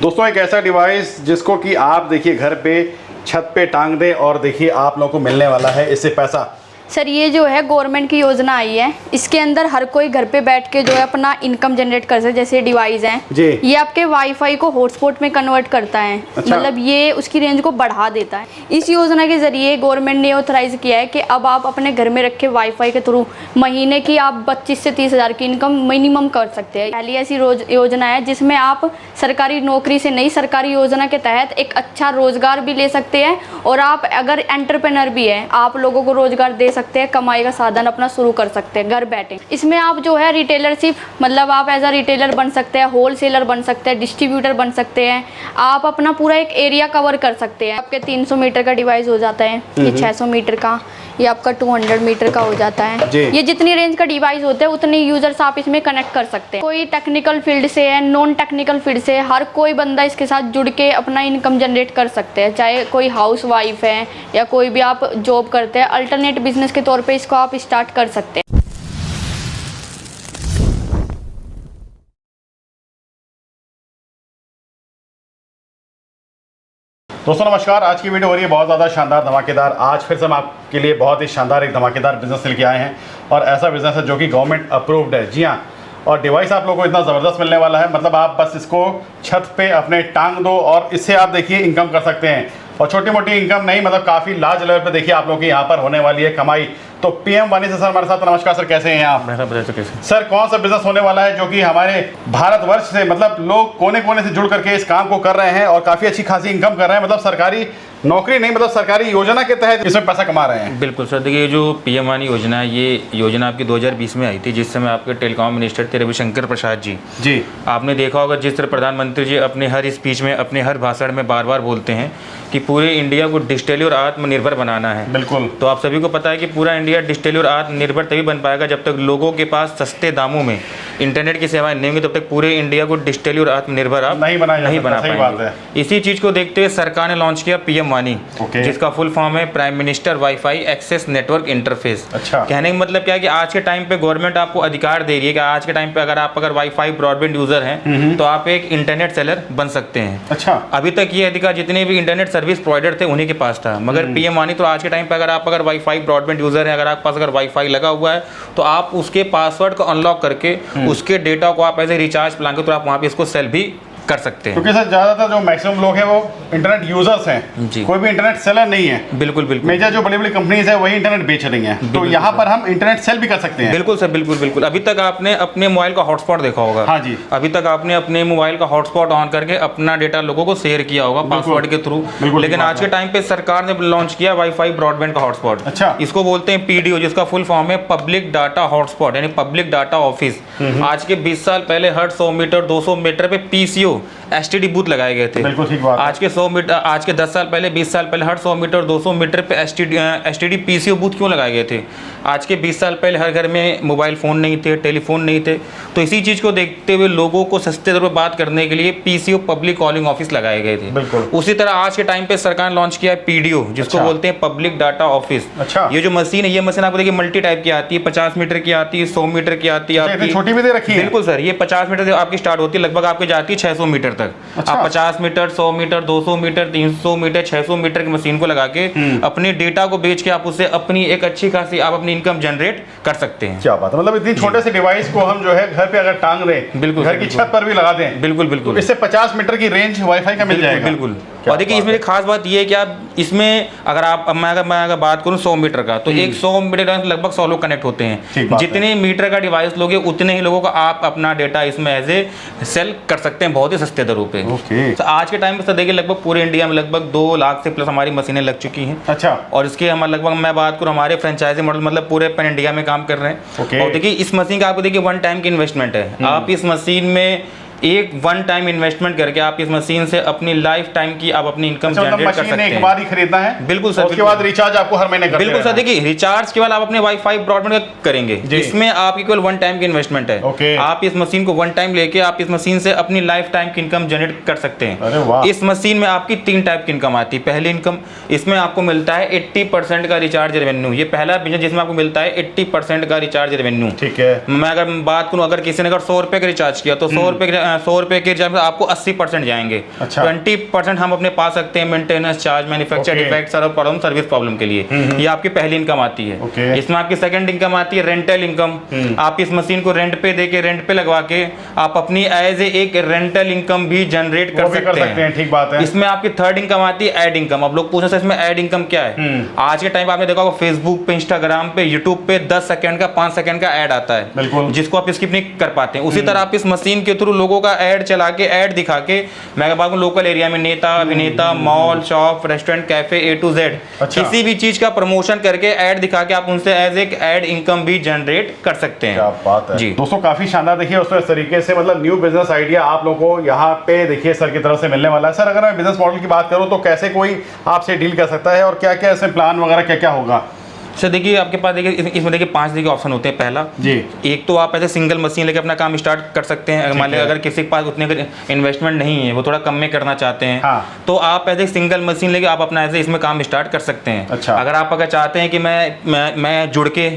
दोस्तों एक ऐसा डिवाइस जिसको कि आप देखिए घर पे छत पे टांग दें और देखिए आप लोगों को मिलने वाला है इससे पैसा। सर ये जो है गवर्नमेंट की योजना आई है, इसके अंदर हर कोई घर पे बैठ के जो है अपना इनकम जनरेट कर सकते। जैसे डिवाइस हैं जी, ये आपके वाईफाई को हॉटस्पॉट में कन्वर्ट करता है। अच्छा। मतलब ये उसकी रेंज को बढ़ा देता है। इस योजना के जरिए गवर्नमेंट ने ऑथराइज किया है कि अब आप अपने घर में रखे वाईफाई के थ्रू महीने की आप 25 से 30 हज़ार की इनकम मिनिमम कर सकते हैं। पहली ऐसी योजना है जिसमें आप सरकारी नौकरी से नहीं, सरकारी योजना के तहत एक अच्छा रोजगार भी ले सकते हैं और आप अगर एंटरप्रेन्योर भी है, आप लोगों को रोजगार दे सकते हैं, कमाई का साधन अपना शुरू कर सकते हैं घर बैठे। इसमें आप जो है रिटेलरशिप, मतलब आप एज अ रिटेलर बन सकते हैं, होलसेलर बन सकते हैं, डिस्ट्रीब्यूटर बन सकते हैं। आप अपना पूरा एक एरिया कवर कर सकते हैं। आपके 300 मीटर का डिवाइस हो जाता है, ये 600 मीटर का, ये आपका 200 मीटर का हो जाता है। ये जितनी रेंज का डिवाइस होता है उतने यूजर्स आप इसमें कनेक्ट कर सकते हैं। कोई टेक्निकल फील्ड से है, नॉन टेक्निकल फील्ड से, हर कोई बंदा इसके साथ जुड़ के अपना इनकम जनरेट कर सकते हैं। चाहे कोई हाउस वाइफ है या कोई भी आप जॉब करते हैं, अल्टरनेट बिजनेस के तौर पे इसको आप स्टार्ट कर सकते हैं। दोस्तों नमस्कार। आज की वीडियो हो रही है बहुत ज़्यादा शानदार धमाकेदार। आज फिर से हम आपके लिए बहुत ही शानदार एक धमाकेदार बिजनेस लेके आए हैं और ऐसा बिजनेस है जो कि गवर्नमेंट अप्रूव्ड है। जी हाँ, और डिवाइस आप लोगों को इतना ज़बरदस्त मिलने वाला है, मतलब आप बस इसको छत पे अपने टांग दो और इससे आप देखिए इनकम कर सकते हैं। और छोटी मोटी इनकम नहीं, मतलब काफ़ी लार्ज लेवल पे देखिए आप लोगों की यहाँ पर होने वाली है कमाई। तो पीएम वानी से सर हमारे साथ। नमस्कार सर, कैसे हैं आप? सर कौन सा बिजनेस होने वाला है जो कि हमारे भारतवर्ष से, मतलब लोग कोने कोने से जुड़ करके इस काम को कर रहे हैं और काफ़ी अच्छी खासी इनकम कर रहे हैं, मतलब सरकारी नौकरी नहीं, मतलब सरकारी योजना के तहत इसमें पैसा कमा रहे हैं। बिल्कुल सर, देखिए जो पीएम वानी योजना है, ये योजना आपकी 2020 में आई थी, जिस समय आपके टेलीकॉम मिनिस्टर थे रविशंकर प्रसाद जी। आपने देखा होगा जिस तरह प्रधानमंत्री जी अपने हर स्पीच में, अपने हर भाषण में बार बार बोलते हैं कि पूरे इंडिया को डिजिटली और आत्मनिर्भर बनाना है। बिल्कुल। तो आप सभी को पता है कि पूरा इंडिया डिजिटली और आत्मनिर्भर तभी बन पाएगा जब तक लोगों के पास सस्ते दामों में इंटरनेट की सेवाएं नहीं होंगी, तब तक पूरे इंडिया को डिजिटली और आत्मनिर्भर आप नहीं बना पाएंगे। इसी चीज को देखते हुए सरकार ने लॉन्च किया पीएम वानी, जिसका फुल फॉर्म है prime minister wifi access network interface. अच्छा। कहने का मतलब क्या है कि आज के टाइम पे गवर्नमेंट आपको अधिकार दे रही है कि आज के टाइम पे अगर वाईफाई ब्रॉडबैंड यूजर हैं तो आप एक इंटरनेट सेलर बन सकते हैं। अच्छा। अभी तक ये अधिकार जितने भी इंटरनेट सर्विस प्रोवाइडर थे उन्हीं के पास था, मगर पीएम वानी तो आज के टाइम पे अगर वाईफाई ब्रॉडबैंड यूजर है, अगर आपके पास अगर वाईफाई लगा हुआ है तो आप उसके पासवर्ड को अनलॉक करके उसके डेटा को आप ऐसे रिचार्ज प्लान के तो आप वहाँ पे इसको सेल भी कर सकते हैं। क्योंकि सर ज़्यादातर जो मैक्सिमम लोग हैं वो इंटरनेट यूजर्स हैं जी, कोई भी इंटरनेट सेलर नहीं है। बिल्कुल बिल्कुल। मेजर जो बड़ी बड़ी कंपनीज है वही इंटरनेट बेच रही हैं, तो यहाँ पर हम इंटरनेट सेल भी कर सकते हैं। बिल्कुल सर, बिल्कुल बिल्कुल। अभी तक आपने अपने मोबाइल का हॉटस्पॉट देखा होगा। हाँ जी। अभी तक आपने अपने मोबाइल का हॉटस्पॉट ऑन करके अपना डेटा लोगों को शेयर किया होगा पासवर्ड के थ्रू, लेकिन आज के टाइम पे सरकार ने लॉन्च किया वाईफाई ब्रॉडबैंड का हॉटस्पॉट। अच्छा। इसको बोलते हैं पीडीओ, जिसका फुल फॉर्म है पब्लिक डाटा हॉटस्पॉट, यानी पब्लिक डाटा ऑफिस। आज के 20 साल पहले हर 100 मीटर 200 मीटर पे पीसीओ एसटीडी बूथ लगाए गए थे। बिल्कुल ठीक बात। आज के 10 साल पहले 20 साल पहले हर 100 मीटर 200 मीटर पे एसटीडी पीसीओ बूथ क्यों लगाए गए थे? आज के 20 साल पहले हर घर में मोबाइल फ़ोन नहीं थे, टेलीफोन नहीं थे, तो इसी चीज़ को देखते हुए लोगों को सस्ते दर पर बात करने के लिए पीसीओ पब्लिक कॉलिंग ऑफिस लगाए गए थे। बिल्कुल। उसी तरह आज के टाइम पे सरकार ने लॉन्च किया है पीडीओ, जिसको बोलते हैं पब्लिक डाटा ऑफिस। अच्छा। ये जो मशीन है, ये मशीन आपको देखिए मल्टी टाइप की आती है, 50 मीटर की आती है, 100 मीटर की आती है, आपकी छोटी भी दे रखी है। बिल्कुल सर, ये 50 मीटर से आपकी स्टार्ट होती है, लगभग आपकी जाती है 600 मीटर तक। आप 50 metre 100 metre 200 metre 300 metre 600 metre की मशीन को लगा के अपने डेटा को बेच के आप उससे अपनी एक अच्छी खासी आप अपनी इनकम जनरेट कर सकते हैं। क्या बात है, मतलब इतनी छोटे से डिवाइस को हम जो है घर पे अगर टांग दें, बिल्कुल घर की छत पर भी लगा दें, बिल्कुल बिल्कुल, तो इससे 50 मीटर की रेंज वाईफाई का मिल जाएगा। बिल्कुल। और देखिए इसमें खास बात ये है कि आप इसमें मैं अगर बात करूं 100 मीटर का, तो एक 100 मीटर लगभग 100 लोग कनेक्ट होते हैं। जितने मीटर का डिवाइस लोगे उतने ही लोगों को आप अपना डेटा इसमें एज ए सेल कर सकते हैं बहुत ही सस्ते दरों पे। तो आज के टाइम पे देखिए लगभग पूरे इंडिया में लगभग 2 लाख से प्लस हमारी मशीनें लग चुकी हैं। अच्छा। और इसके हम लगभग मैं बात करूं हमारे फ्रेंचाइजी मॉडल मतलब पूरे पैन इंडिया में काम कर रहे हैं। और देखिए इस मशीन का आपको देखिए 1 टाइम की इन्वेस्टमेंट है। आप इस मशीन में एक 1 टाइम इन्वेस्टमेंट करके आप इस मशीन से अपनी लाइफ टाइम की आप अपनी इनकम जनरेट कर सकते हैं। एक बार ही खरीदना है। बिल्कुल सर। उसके बाद रिचार्ज आपको हर महीने करना है। बिल्कुल सर, देखिए रिचार्ज के बाद आप अपने वाईफाई ब्रॉडबैंड करेंगे, इसमें आप केवल 1 टाइम की इन्वेस्टमेंट है। आप इस मशीन को 1 टाइम लेके आप इस मशीन से अपनी लाइफ टाइम की इनकम जनरेट कर सकते हैं। इस मशीन में आपकी 3 टाइप की इनकम आती है। पहली इनकम, इसमें आपको मिलता है 80% का रिचार्ज रेवेन्यू। ये पहला बिजनेस जिसमें आपको मिलता है 80% का रिचार्ज रेवेन्यू। ठीक है। मैं अगर बात करूं, अगर किसी ने अगर 100 रुपए का रिचार्ज किया तो 100 रुपए 100 रुपए के रिचार्ज में आपको 80% जाएंगे। अच्छा। 20% हम अपने पा सकते हैं maintenance charge, manufacture defect, service problem के लिए। ये आपकी पहली इनकम आती है। इसमें आपकी सेकंड इनकम आती है रेंटल इनकम। आप इस मशीन को रेंट पे देके, रेंट पे लगवा के आप अपनी एज एक रेंटल इनकम भी जनरेट कर सकते हैं। ठीक बात है। इसमें आपकी थर्ड इनकम आती है ऐड इनकम। अब लोग पूछते हैं इसमें ऐड इनकम क्या है। आज के टाइम पे आपने देखा होगा फेसबुक पे, इंस्टाग्राम पे, यूट्यूब पे 10 सेकंड का, 5 सेकंड का ऐड आता है, बिल्कुल, जिसको आप स्किप नहीं कर पाते हैं। उसी तरह आप इस मशीन के थ्रू लोगों का ऐड चला के, ऐड दिखा के, मैं बात करूं लोकल एरिया में नेता, अभिनेता, mall, shop, restaurant, cafe, A to Z किसी भी चीज का प्रमोशन करके, ऐड दिखा के आप उनसे एज एक ऐड इनकम भी जनरेट कर सकते हैं। क्या बात है जी दोस्तों, काफी शानदार। देखिए दोस्तों, इस तरीके से मतलब न्यू बिजनेस आइडिया आप लोगों को यहाँ पे देखिए सर की तरफ से मिलने वाला है। सर अगर मैं बिजनेस मॉडल की बात करूँ तो कैसे कोई आपसे डील कर सकता है और क्या क्या इसमें प्लान वगैरह क्या क्या होगा? सर देखिए, आपके पास देखिए इसमें देखिए 5 देखिए ऑप्शन होते हैं। पहला जी, एक तो आप ऐसे सिंगल मशीन लेके अपना काम स्टार्ट कर सकते हैं। मान लीजिए अगर किसी के पास उतने इन्वेस्टमेंट नहीं है, वो थोड़ा कम में करना चाहते हैं, हाँ, तो आप ऐसे सिंगल मशीन लेके आप अपना ऐसे इसमें काम स्टार्ट कर सकते हैं। अच्छा। अगर आप अगर चाहते हैं कि मैं जुड़ के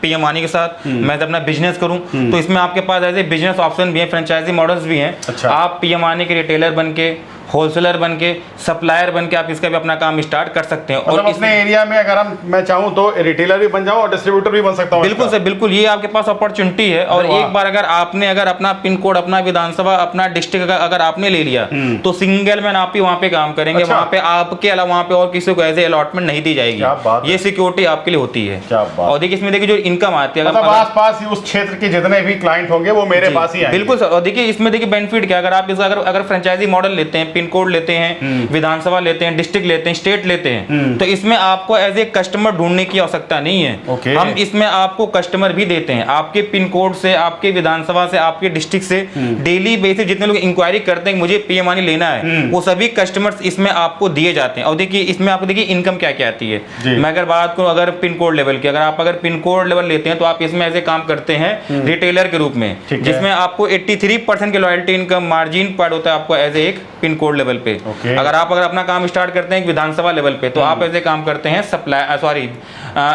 PM वानी के साथ मैं अपना बिजनेस करूं, तो इसमें आपके पास ऐसे बिजनेस ऑप्शन भी है, फ्रेंचाइजी मॉडल्स भी हैं। अच्छा। आप PM वानी के रिटेलर बन के, होलसेलर बन के, सप्लायर बन के आप इसका भी अपना काम स्टार्ट कर सकते हैं। मतलब अपने एरिया में अगर मैं चाहूँ तो रिटेलर भी बन जाऊँ और डिस्ट्रीब्यूटर भी बन सकता हूँ। बिल्कुल सर, बिल्कुल, ये आपके पास अपॉर्चुनिटी है। और एक बार अगर आपने अपना पिन कोड, अपना विधानसभा, अपना डिस्ट्रिक्ट अगर आपने ले लिया, तो सिंगल मैन आप ही वहाँ पे काम करेंगे। अच्छा। वहाँ पे आपके अलावा वहाँ पे और किसी को ऐसे अलॉटमेंट नहीं दी जाएगी। ये सिक्योरिटी आपके लिए होती है। और देखिए इसमें देखिए जो इनकम आती है, मतलब आस पास उस क्षेत्र के जितने भी क्लाइंट होंगे वो मेरे पास ही आएंगे। बिल्कुल सर। और देखिए इसमें देखिए बेनिफिट क्या, अगर आप अगर फ्रेंचाइजी मॉडल लेते हैं, पिन कोड लेते हैं, विधानसभा लेते हैं, डिस्ट्रिक्ट लेते हैं, स्टेट लेते हैं, तो इसमें आपको एज ए कस्टमर ढूंढने की आवश्यकता नहीं है। हम इसमें आपको कस्टमर भी देते हैं। आपके पिन कोड से, आपके विधानसभा से, आपके डिस्ट्रिक्ट से डेली बेसिस जितने लोग इंक्वायरी करते हैं मुझे PM वानी लेना है, वो सभी कस्टमर्स इसमें आपको दिए जाते हैं। और देखिए इसमें आपको देखिए इनकम क्या क्या आती है। मैं अगर बात करूं अगर पिन कोड लेवल की, अगर पिन कोड लेवल लेते हैं तो आप इसमें ऐसे काम करते हैं रिटेलर के रूप में, जिसमें आपको 83% की लॉयल्टी इनकम मार्जिन पार्ट होता है आपको एज एक पिन कोड लेवल पे। अगर अपना काम स्टार्ट करते हैं विधानसभा लेवल पे, तो आप ऐसे काम करते हैं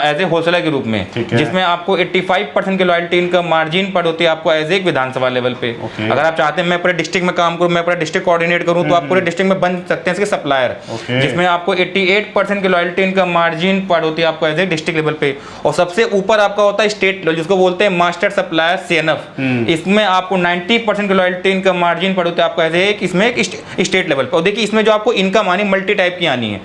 एज ए होलसेलर के रूप में, जिसमें आपको 85% की लॉयल्टी इनकम मार्जिन पर होती है आपको एज एक विधानसभा लेवल पे। अगर आप चाहते हैं मैं पूरे डिस्ट्रिक्ट में काम करूं, मैं पूरा डिस्ट्रिक्ट कोऑर्डिनेट करूं, तो आप पूरे डिस्ट्रिक्ट में बन सकते हैं इसके सप्लायर, जिसमें आपको 88% की लॉयल्टी इनकम मार्जिन पर होती है आपको एज ए डिस्ट्रिक्ट लेवल पे। और सबसे ऊपर आपका होता है स्टेट लेवल, जिसको बोलते हैं मास्टर सप्लायर CNF। इसमें आपको 90% की लॉयल्टी इनकम मार्जिन पर होती है आपको एज एक इसमें स्टेट लेवल पे। और देखिए इसमें जो आपको इनकम आनी मल्टी टाइप की आनी है।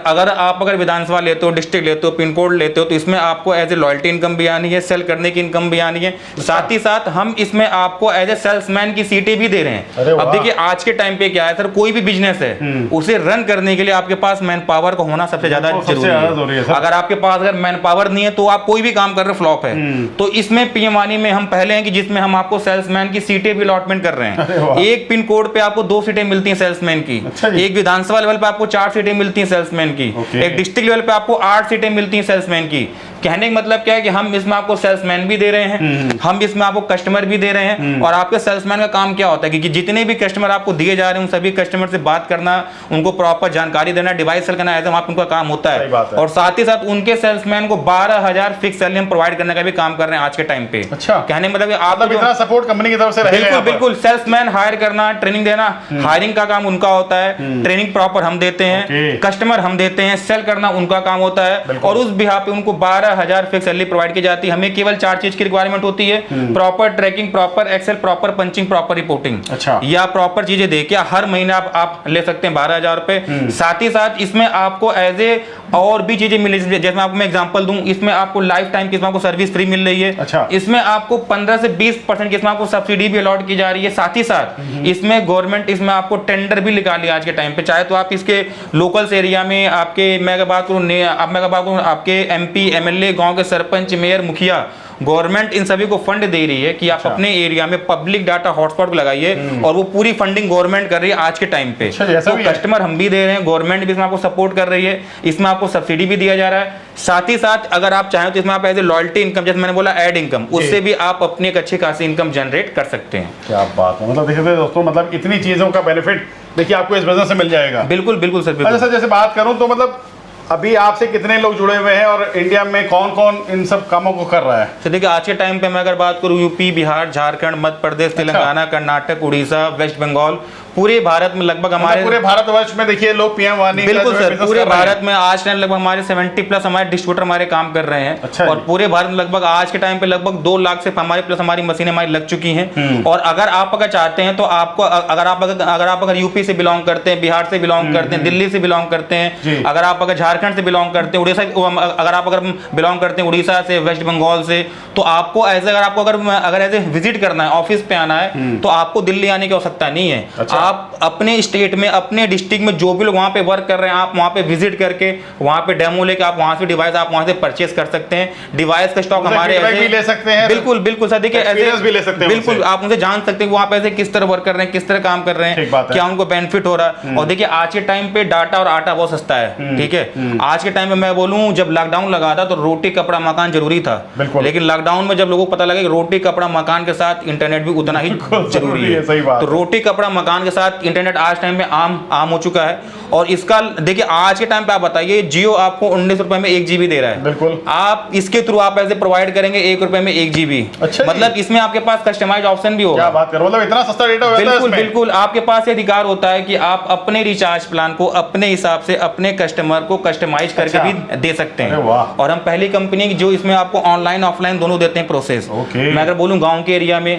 अगर विधानसभा लेते हो, डिस्ट्रिक्ट लेते हो, पिन कोड लेते हो, तो इसमें आपको एज ए लॉयल्टी इनकम भी आनी है, सेल करने की इनकम भी आनी है। साथ ही साथ हम इसमें आपको एज ए सेल्समैन की सीटें भी दे रहे हैं। अब देखिए आज के टाइम पे क्या है सर, कोई भी बिजनेस है उसे रन करने के लिए आपके पास मैन पावर का होना सबसे ज्यादा जरूरी है। अगर आपके पास अगर मैन पावर नहीं है तो आप कोई भी काम कर रहे फ्लॉप है। तो इसमें PM वानी में हम पहले हैं कि जिसमें हम आपको सेल्समैन की सीटें भी अलॉटमेंट कर रहे हैं। एक पिन कोड पे आपको 2 सीटें मिलती हैं सेल्समैन की, एक विधानसभा लेवल पे आपको 4 सीटें मिलती हैं सेल्समैन की, एक डिस्ट्रिक्ट लेवल पे आपको 8 सीटें मिलती हैं सेल्समैन की। कहने का मतलब क्या है कि हम इसमें आपको सेल्समैन भी दे रहे हैं, हम इसमें आपको कस्टमर भी दे रहे हैं। और आपके सेल्समैन का काम क्या होता है कि जितने भी कस्टमर आपको दिए जा रहे हैं उन सभी कस्टमर से बात करना, उनको प्रॉपर जानकारी देना, डिवाइस सेल करना, ऐसा उनका काम होता है। और साथ ही साथ उनके सेल्समैन को 12,000 फिक्स सैलरी हम प्रोवाइड करने का भी काम कर रहे हैं आज के टाइम पे। अच्छा, कहने मतलब आप इतना सपोर्ट कंपनी की तरफ से रहेगा। बिल्कुल सेल्समैन हायर करना, ट्रेनिंग देना, हायरिंग का काम उनका होता है, ट्रेनिंग प्रॉपर हम देते हैं, कस्टमर हम देते हैं, सेल करना उनका काम होता है। और उस बिहार पे उनको 12,000 फिक्स सैलरी प्रोवाइड की जाती है। हमें केवल 4 चीज की रिक्वायरमेंट होती है, proper tracking, proper Excel, proper punching, proper reporting. अच्छा, या प्रॉपर चीजें देखिए हर महीने आप ले सकते हैं 12,000 रुपए। साथ ही साथ इसमें आपको एज ए और भी चीजें मिल, जैसे आपको मैं एग्जांपल दूं, इसमें आपको लाइफ टाइम की आपको सर्विस फ्री मिल रही है। अच्छा, इसमें आपको 15 से 20% की इसमें आपको सब्सिडी भी अलॉट की जा रही है। साथ ही साथ इसमें गवर्नमेंट इसमें आपको टेंडर भी निकाली आज के टाइम पे, चाहे तो आप इसके लोकल्स एरिया में आपके मैं बात करूं आपके MP MLA, गांव के सरपंच, मेयर, मुखिया, गवर्नमेंट इन सभी को फंड दे रही है कि आप अपने एरिया में पब्लिक डाटा हॉटस्पॉट लगाइए, और वो पूरी फंडिंग गवर्नमेंट कर रही है आज के टाइम पे। तो कस्टमर हम भी दे रहे हैं, गवर्नमेंट भी इसमें आपको सपोर्ट कर रही है, इसमें आपको सब्सिडी भी दिया जा रहा है। साथ ही साथ अगर आप चाहें तो इसमें आप एज ए लॉयल्टी इनकम, जैसे मैंने बोला ऐड इनकम, उससे भी आप अपनी एक अच्छी खासी इनकम जनरेट कर सकते हैं। क्या बात है, मतलब देखिए दोस्तों, मतलब इतनी चीजों का बेनिफिट देखिए आपको इस बिजनेस से मिल जाएगा। बिल्कुल बिल्कुल सर। अच्छा सर, जैसे बात करूं तो मतलब अभी आपसे कितने लोग जुड़े हुए हैं और इंडिया में कौन कौन इन सब कामों को कर रहा है? तो देखिए आज के टाइम पे मैं अगर बात करूँ यूपी, बिहार, झारखंड, मध्य प्रदेश, तेलंगाना, कर्नाटक, उड़ीसा, वेस्ट बंगाल, पूरे भारत में लगभग हमारे पूरे भारतवर्ष में देखिए लोग पीएम वाणी बिल्कुल सर, पूरे भारत में आज टाइम लगभग हमारे 70+ हमारे डिस्ट्रीब्यूटर हमारे काम कर रहे हैं। अच्छा और पूरे भारत में लगभग आज के टाइम पे लगभग 2 लाख से हमारे प्लस हमारी मशीनें हमारी लग चुकी हैं। और अगर आप चाहते हैं तो आपको अगर आप यूपी से बिलोंग करते हैं, बिहार से बिलोंग करते हैं, दिल्ली से बिलोंग करते हैं, अगर आप झारखंड से बिलोंग करते हैं, उड़ीसा अगर आप बिलोंग करते हैं उड़ीसा से, वेस्ट बंगाल से, तो आपको एज अगर एज ए विजिट करना है, ऑफिस पे आना है, तो आपको दिल्ली आने की आवश्यकता नहीं है। आप अपने स्टेट में, अपने डिस्ट्रिक्ट में जो भी लोग वहां पे वर्क कर रहे हैं, आप वहां पे विजिट करके वहां पे डेमो लेके आप वहां से डिवाइस आप वहां से परचेस कर सकते हैं। डिवाइस का स्टॉक हमारे भी ले सकते हैं। बिल्कुल बिल्कुल सर, देखिए ऐसे भी ले सकते हैं, बिल्कुल आप उनसे जान सकते हैं वहां पे ऐसे किस तरह वर्क कर रहे हैं, किस तरह काम कर रहे हैं, क्या उनको बेनिफिट हो रहा है। और देखिए आज के टाइम पे डाटा और आटा बहुत सस्ता है, ठीक है। आज के टाइम में मैं बोलूं जब लॉकडाउन लगा था तो रोटी कपड़ा मकान जरूरी था, लेकिन लॉकडाउन में जब लोगों को पता लगा कि रोटी कपड़ा मकान के साथ इंटरनेट भी उतना ही जरूरी है, तो रोटी कपड़ा मकान के साथ इंटरनेट आज टाइम में आम हो चुका है। और इसका देखिए आज के टाइम पे आप बताइए, जियो आपको 19 रुपए में 1 GB दे रहा है, बिल्कुल। आप इसके थ्रू आप ऐसे प्रोवाइड करेंगे 1 रुपए में 1 GB। अच्छा, मतलब इसमें आपके पास कस्टमाइज ऑप्शन भी होगा। क्या बात करो, मतलब इतना सस्ता डेटा होता है बिल्कुल इसमें? बिल्कुल, आपके पास ये अधिकार होता है कि आप अपने रिचार्ज प्लान को अपने हिसाब से अपने कस्टमर को कस्टमाइज करके भी दे सकते हैं। और हम पहली कंपनी जो इसमें आपको ऑनलाइन ऑफलाइन दोनों देते हैं प्रोसेस। मैं अगर बोलूं गांव के एरिया में,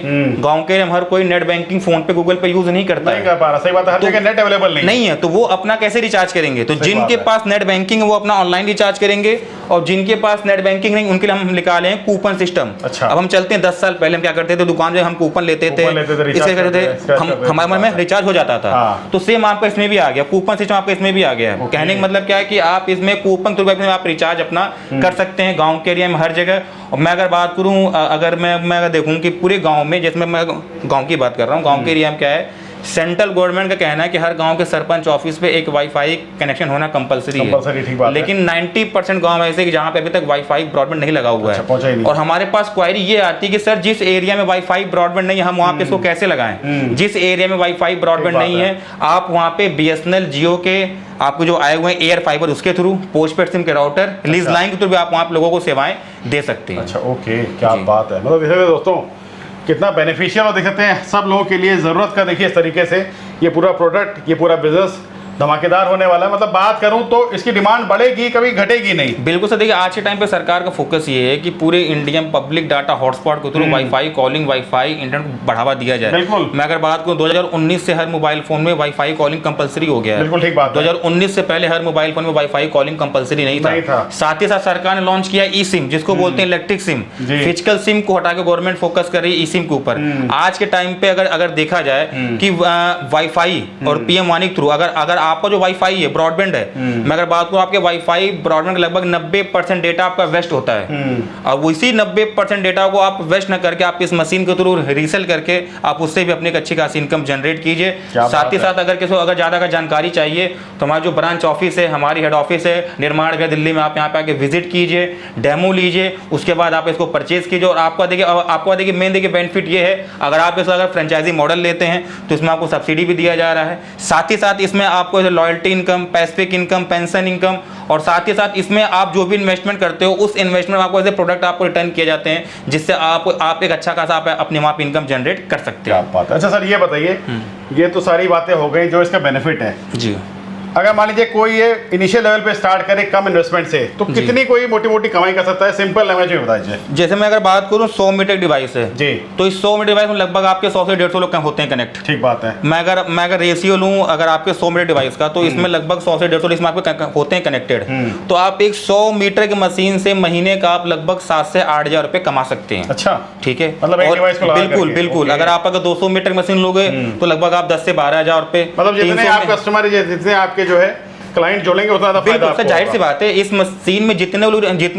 हर कोई नेट बैंकिंग फोन पे गूगल पे यूज नहीं करता है, सही बात है, हर जगह नेट अवेलेबल नहीं है, तो वो अपना कैसे रिचार्ज करेंगे? तो जिनके पास नेट बैंकिंग है वो अपना ऑनलाइन रिचार्ज करेंगे, और जिनके पास नेट बैंकिंग नहीं उनके लिए हम निकाले हैं कूपन सिस्टम। अच्छा। अब हम चलते हैं 10 साल पहले हम क्या करते थे, दुकान में हम कूपन लेते थे, इससे करते थे, हमारे मन में रिचार्ज हो जाता था। तो सेम आपका इसमें भी आ गया, कूपन सिस्टम आपका इसमें भी आ गया है। कहने का मतलब क्या है कि आप इसमें कूपन थ्रू आप रिचार्ज अपना कर सकते हैं गाँव के एरिया में हर जगह। और मैं अगर बात करूँ, अगर मैं अगर देखूँ कि पूरे गाँव में, जैसे मैं गाँव की बात कर रहा हूँ, गाँव के एरिया में क्या है, सेंट्रल गवर्नमेंट का कहना है कि हर गांव के सरपंच ऑफिस पे एक वाईफाई कनेक्शन होना कंपलसरी है, लेकिन 90% गांव ऐसे कि जहां पे अभी तक वाईफाई ब्रॉडबैंड नहीं लगा हुआ है। और हमारे पास क्वायरी ये आती है कि सर जिस एरिया में वाईफाई ब्रॉडबैंड नहीं है हम वहां पे इसको कैसे लगाएं? जिस एरिया में वाईफाई ब्रॉडबैंड नहीं है आप वहां पे BSNL, जियो के आपको जो आए हुए हैं एयर फाइबर उसके थ्रू, पोस्टपेड सिम के राउटर, लीज लाइन के थ्रू भी आप वहां लोगों को सेवाएं दे सकते हैं। अच्छा, ओके, क्या बात है। मतलब देखिए दोस्तों कितना बेनिफिशियल और देख सकते हैं सब लोगों के लिए ज़रूरत का। देखिए इस तरीके से ये पूरा प्रोडक्ट, ये पूरा बिजनेस धमाकेदार होने वाला है। मतलब बात करूं तो इसकी डिमांड बढ़ेगी, कभी घटेगी नहीं। बिल्कुल सर, देखिए आज के टाइम पे सरकार का फोकस ये है कि पूरे इंडिया में पब्लिक डाटा हॉटस्पॉट के through wifi calling, wifi internet को बढ़ावा दिया जाए। बिल्कुल। मैं अगर बात करूं 2019 से हर मोबाइल फोन में वाईफाई कॉलिंग कंपलसरी हो गया है। बिल्कुल ठीक बात। 2019 से पहले हर मोबाइल फोन में वाईफाई कॉलिंग कंपलसरी नहीं था। साथ ही साथ सरकार ने लॉन्च किया ई सिम, जिसको बोलते हैं इलेक्ट्रिक सिम। फिजिकल सिम को हटा के गवर्नमेंट फोकस कर रही है ई सिम के ऊपर। आज के टाइम पे अगर देखा जाए कि वाईफाई और पीएम वाणी के थ्रू अगर आपका जो वाईफाई ब्रॉडबैंड है, मैं अगर बात करूं आपके वाईफाई ब्रॉडबैंड लगभग 90% डेटा आपका वेस्ट होता है। और उसी 90% डेटा को आप वेस्ट न करके आप इस मशीन के थ्रू रीसेल करके आप उससे भी अपनी एक अच्छी खासी इनकम जनरेट कीजिए। साथ ही साथ अगर किसी अगर ज्यादा का जानकारी चाहिए तो हमारा जो ब्रांच ऑफिस है, हमारी हेड ऑफिस है निर्माण घर दिल्ली में, आप यहाँ पे आके विजिट कीजिए, डेमो लीजिए, उसके बाद आप इसको परचेज कीजिए। और आपको देखिए मेन देखिए बेनिफिट ये है, अगर आप इसका अगर फ्रेंचाइजी मॉडल लेते हैं तो इसमें आपको सब्सिडी भी दिया जा रहा है। साथ ही साथ इसमें आपको loyalty income, Pacific income, pension income, और साथ ही साथ इसमें आप जो भी इन्वेस्टमेंट करते हो उस इन्वेस्टमेंट में आपको ऐसे प्रोडक्ट आपको रिटर्न किए जाते हैं, जिससे आप एक अच्छा खासा अपने वहां पे इनकम जनरेट कर सकते हैं। क्या बात है। अच्छा सर ये बताइए, ये तो सारी बातें हो गई जो इसका बेनिफिट है जी। अगर मान लीजिए कोई ये इनिशियल लेवल पे स्टार्ट करे कम इन्वेस्टमेंट से, तो कितनी कोई मोटी मोटी कमाई कर सकता है? सिंपल लैंग्वेज में बताइए। जैसे मैं अगर बात करूं 100 मीटर डिवाइस है जी, तो इस 100 मीटर डिवाइस में लगभग आपके 100 से 150 लोग होते हैं कनेक्ट। ठीक बात है। मैं अगर रेशियो लूं अगर आपके 100 मीटर डिवाइस का, तो इसमें लगभग 100 से 150 इसमें आपके होते हैं कनेक्टेड। तो आप एक 100 मीटर की मशीन से महीने का आप लगभग 7 से 8 हज़ार रुपए कमा सकते हैं। अच्छा, ठीक है। मतलब एक डिवाइस को बिल्कुल बिल्कुल, अगर आप 200 मीटर की मशीन लोगे तो लगभग आप 10 से 12 हज़ार रुपए, मतलब जितने आप कस्टमर जितने आपके जो है क्लाइंट जोड़ेंगे उतना ज्यादा फायदा आपको। जाहिर सी बात है, इस मशीन में जितने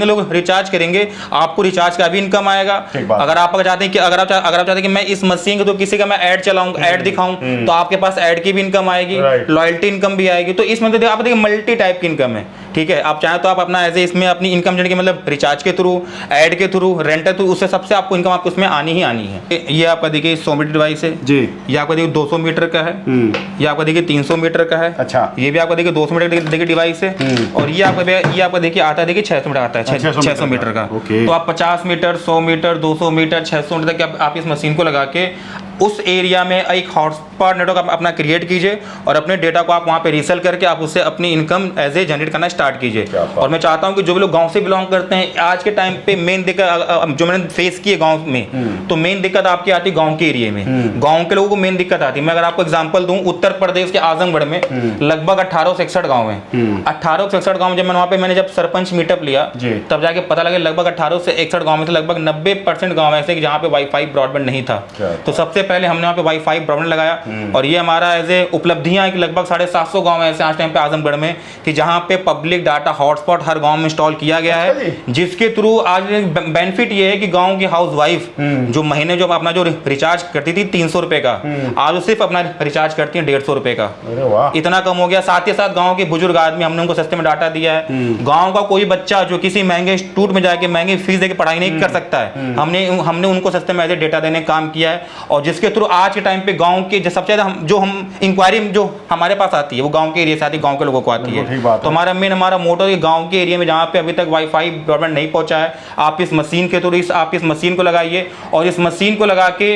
लोग रिचार्ज करेंगे आपको रिचार्ज का भी इनकम आएगा। अगर आप चाहते हैं कि अगर आप चाहते हैं कि मैं इस मशीन को तो किसी का मैं ऐड चलाऊं, ऐड दिखाऊं, तो आपके पास ऐड की भी इनकम आएगी, लॉयल्टी इनकम भी आएगी। तो इसमें तो आप देखिए मल्टी टाइप की इनकम है। ठीक है, आप चाहें तो आप अपना ऐसे इसमें अपनी इनकम जनरेट मतलब रिचार्ज के थ्रू, ऐड के थ्रू, रेंट के थ्रू, उससे सबसे आपको इनकम आपको इसमें आनी ही आनी है। ये आपका देखिए 100 मीटर डिवाइस है जी, ये आपका देखिए 200 मीटर का है, ये आपका देखिए 300 मीटर का है। अच्छा, ये भी आपका देखिए 200 मीटर देखिए डिवाइस है, और ये आपका देखिए आता है, देखिए 600 मीटर आता है, 600 मीटर का। तो आप 50 मीटर, 100 मीटर, 200 मीटर, 600 मीटर तक आप इस मशीन को लगा के उस एरिया में एक हॉटस्पॉट नेटवर्क आप अपना क्रिएट कीजिए, और अपने डेटा को आप वहाँ पे रीसेल करके आप उससे अपनी इनकम एज ए जनरेट करना स्टार्ट कीजिए। और मैं चाहता हूँ कि जो भी लोग गांव से बिलोंग करते हैं, आज के टाइम पे मेन दिक्कत जो मैंने फेस की है गांव में, तो मेन दिक्कत आपकी आती है गांव के एरिया में। गांव के लोगों को मेन दिक्कत आती है। मैं अगर आपको एग्जांपल दूं, उत्तर प्रदेश के आजमगढ़ में लगभग 1861 गाँव है। 1861 गाँव जब मैंने जब सरपंच मीटअप लिया, तब जाके पता लगा लगभग 1861 गाँव में से लगभग 90% गाँव ऐसे जहाँ पे वाईफाई ब्रॉडबैंड नहीं था। तो सबसे पहले हमने वहाँ पे वाईफाई ब्रॉडबैंड लगाया, और ये हमारा एज ए उपलब्धियां कि लगभग 750 गांव ऐसे आज टाइम पे आजमगढ़ में कि जहां पे पब्लिक डाटा हॉटस्पॉट हर गांव में इंस्टॉल किया गया है, जिसके थ्रू आज बेनिफिट ये है कि गांव की हाउस वाइफ जो महीने जो अपना जो रिचार्ज करती थी 300 रुपए का, आज वो सिर्फ अपना रिचार्ज करती है 150 रुपए का। इतना कम हो गया। साथ ही साथ गाँव के बुजुर्ग आदमी हमने उनको सस्ते में डाटा दिया है। गाँव का कोई बच्चा जो किसी महंगे इंस्टीट्यूट में जाके महंगी फीस देकर पढ़ाई नहीं कर सकता है, हमने उनको सस्ते में एज ए डेटा देने का काम किया है, और जिसके थ्रू आज के टाइम पे गांव के सबसे ज्यादा हम इंक्वायरी जो हमारे पास आती है वो गांव के एरिया से आती है, गांव के लोगों को आती है। तो हमारा मोटो है गांव के एरिया में जहां पे अभी तक वाईफाई ब्रॉडबैंड नहीं पहुंचा है, आप इस मशीन के थ्रू आप इस मशीन को लगाइए, और इस मशीन को लगा के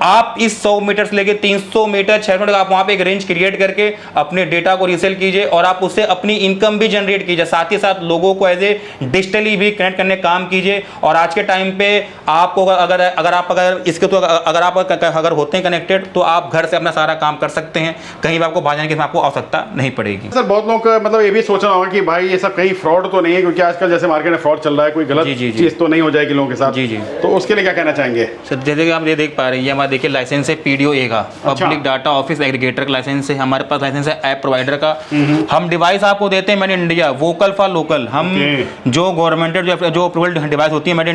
आप इस 100 मीटर से लेके 300 मीटर 600 मीटर आप वहां पे एक रेंज क्रिएट करके अपने डेटा को रीसेल कीजिए, और आप उससे अपनी इनकम भी जनरेट कीजिए। साथ ही साथ लोगों को एज ए डिजिटली भी कनेक्ट करने का काम कीजिए। और आज के टाइम पे आपको अगर होते हैं कनेक्टेड, तो आप घर से अपना सारा काम कर सकते हैं, कहीं भी आपको बाहर जाने की आपको आवश्यकता नहीं पड़ेगी। सर बहुत लोग मतलब ये भी सोच रहा होगा कि भाई ये सब कहीं फ्रॉड तो नहीं है, क्योंकि आजकल जैसे मार्केट में फ्रॉड चल रहा है, कोई गलत चीज तो नहीं हो जाएगी लोगों के साथ। जी। तो उसके लिए क्या कहना चाहेंगे? सर जैसे कि आप ये देख पा रहे हैं, हमारा देखिए लाइसेंस है PDO-A का, पब्लिक डाटा ऑफिस एग्रीगेटर का लाइसेंस है, हमारे पास लाइसेंस है ऐप प्रोवाइडर का। हम डिवाइस आपको देते हैं made in India, vocal for local. हम जो गवर्नमेंटेड जो अप्रूवल डिवाइस होती है मेड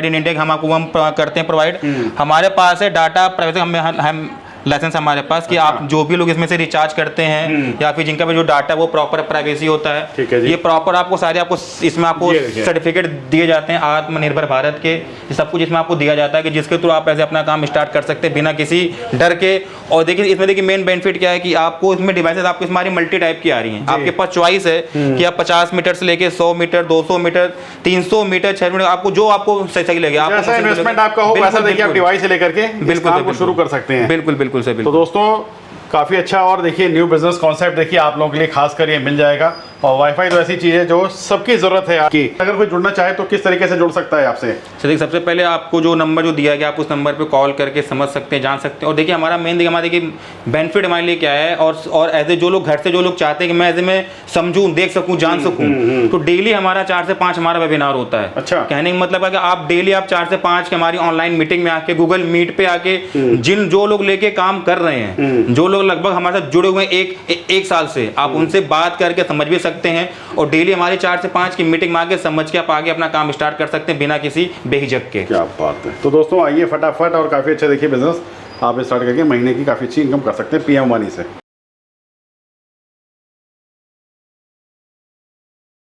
इन इंडिया हम आपको करते हैं प्रोवाइड। हमारे पास है डाटा प्राइवेसी, हम लाइसेंस हमारे पास कि आप जो भी लोग इसमें से रिचार्ज करते हैं या फिर जिनका भी जो डाटा है वो प्रॉपर प्राइवेसी होता है। ठीक है जी। ये प्रॉपर आपको सारे इसमें आपको सर्टिफिकेट दिए जाते हैं आत्मनिर्भर भारत के, सब कुछ इसमें आपको दिया जाता है कि जिसके थ्रू आप ऐसे अपना काम स्टार्ट कर सकते हैं बिना किसी डर के। और देखिए इसमें देखिए मेन बेनिफिट क्या है कि आपको इसमें डिवाइसेस आपको हमारी मल्टी टाइप की आ रही हैं। आपके पास चॉइस है कि आप 50 मीटर से लेके 100 मीटर, 200 मीटर, 300 मीटर, 600 मीटर, आपको जो आपको सही लगेगा। जैसा इन्वेस्टमेंट आपका हो वैसा देखिए आप डिवाइस से लेकर के बिल्कुल शुरू कर सकते हैं। बिल्कुल से। तो दोस्तों काफ़ी अच्छा, और देखिए न्यू बिजनेस कॉन्सेप्ट देखिए आप लोगों के लिए खास कर ये मिल जाएगा। और वाईफाई तो ऐसी चीज़ है जो सबकी ज़रूरत है आपकी। अगर कोई जुड़ना चाहे तो किस तरीके से जुड़ सकता है आपसे? देखिए सबसे पहले आपको जो नंबर जो दिया गया आप उस नंबर पे कॉल करके समझ सकते हैं, जान सकते हैं। और देखिए हमारा मेन देखिए बेनिफिट हमारे लिए क्या है, और एज ए जो लोग घर से जो लोग चाहते हैं कि मैं एज ए मैं समझूं, देख सकूं, जान सकूं, तो डेली हमारा 4 से 5 हमारा वेबिनार होता है। अच्छा। कहने का मतलब है कि आप डेली आप 4 से 5 की हमारी ऑनलाइन मीटिंग में आके गूगल मीट पे आके जो लोग लेके काम कर रहे हैं, जो लोग लगभग हमारे साथ जुड़े हुए एक साल से, आप उनसे बात करके समझ भी सकते हैं। और डेली हमारी 4 से 5 की मीटिंग में आके समझ के आप आगे अपना काम स्टार्ट कर सकते हैं बिना किसी बेहिचक के। क्या बात है। तो दोस्तों आइए फटाफट, और काफ़ी अच्छा देखिए बिजनेस आप स्टार्ट करके महीने की काफ़ी अच्छी इनकम कर सकते हैं PM मनी से।